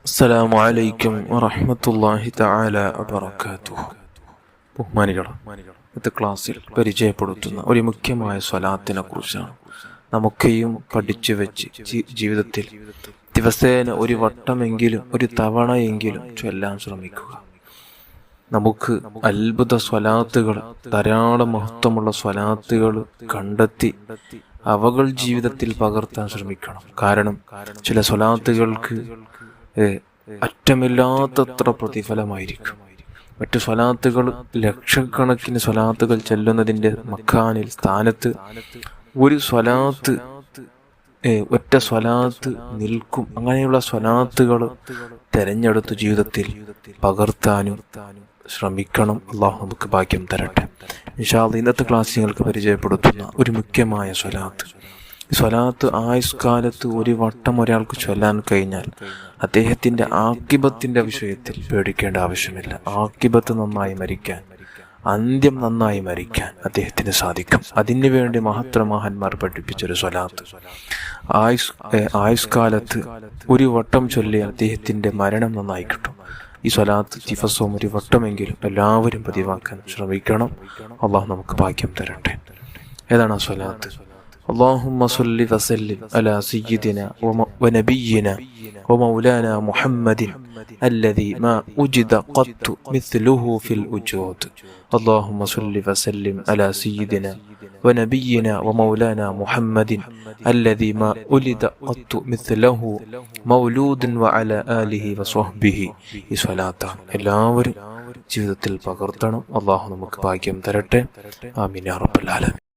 അസ്സലാമു അലൈക്കും വറഹ്മത്തുള്ളാഹി തആല വബറകാതുഹു. ബഹുമാനികളെ, ഇന്നത്തെ ക്ലാസ്സിൽ പരിചയപ്പെടുത്തുന്ന ഒരു മുഖ്യമായ സ്വലാത്തിനെ കുറിച്ചാണ്. നമുക്കെയും പഠിച്ചു വെച്ച് ജീവിതത്തിൽ ദിവസേന ഒരു വട്ടമെങ്കിലും ഒരു തവണയെങ്കിലും ചൊല്ലാൻ ശ്രമിക്കുക. നമുക്ക് അത്ഭുത സ്വലാത്തുകൾ, ധാരാളം മഹത്വമുള്ള സ്വലാത്തുകൾ കണ്ടെത്തി അവകൾ ജീവിതത്തിൽ പകർത്താൻ ശ്രമിക്കണം. കാരണം ചില സ്വലാത്തുകൾക്ക് അറ്റമില്ലാത്തത്ര പ്രതിഫലമായിരിക്കും. മറ്റു സ്വലാത്തുകൾ, ലക്ഷക്കണക്കിന് സ്വലാത്തുകൾ ചെല്ലുന്നതിൻ്റെ മക്കാനിൽ, സ്ഥാനത്ത് ഒരു സ്വലാത്ത്, ഒറ്റ സ്വലാത്ത് നിൽക്കും. അങ്ങനെയുള്ള സ്വലാത്തുകൾ തെരഞ്ഞെടുത്ത് ജീവിതത്തിൽ പകർത്താനും ശ്രമിക്കണം. അള്ളാഹു നമുക്ക് ഭാഗ്യം തരട്ടെ. ഇൻഷാ അല്ലാഹ് ഇന്നത്തെ ക്ലാസ് നിങ്ങൾക്ക് പരിചയപ്പെടുത്തുന്ന ഒരു മുഖ്യമായ സ്വലാത്ത്. സ്വലാത്ത് ആയുഷ്കാലത്ത് ഒരു വട്ടം ഒരാൾക്ക് ചൊല്ലാൻ കഴിഞ്ഞാൽ അദ്ദേഹത്തിൻ്റെ ആക്കിബത്തിൻ്റെ വിഷയത്തിൽ പേടിക്കേണ്ട ആവശ്യമില്ല. ആക്കിബത്ത് നന്നായി മരിക്കാൻ, അന്ത്യം നന്നായി മരിക്കാൻ അദ്ദേഹത്തിന് സാധിക്കും. അതിനു വേണ്ടി മഹന്മാർ പഠിപ്പിച്ചൊരു സ്വലാത്ത്. ആയുഷ്കാലത്ത് ഒരു വട്ടം ചൊല്ലി അദ്ദേഹത്തിൻ്റെ മരണം നന്നായി കിട്ടും. ഈ സ്വലാത്ത് ദിവസവും ഒരു വട്ടമെങ്കിലും എല്ലാവരും പതിവാക്കാൻ ശ്രമിക്കണം. അള്ളാഹു നമുക്ക് ഭാഗ്യം തരട്ടെ. ഏതാണ് ആ സ്വലാത്ത്? اللهم صل وسلم على سيدنا ونبينا ومولانا محمد الذي ما وجد قط مثله في الوجود. اللهم صل وسلم على سيدنا ونبينا ومولانا محمد الذي ما ولد قط مثله مولود وعلى آله وصحبه. ഈ സ്വലാത്താണ് എല്ലാവരും ജീവിതത്തിൽ പകർത്തണം. അള്ളാഹു നമുക്ക് ഭാഗ്യം തരട്ടെ. ആമീൻ യാ റബ്ബൽ ആലമീൻ.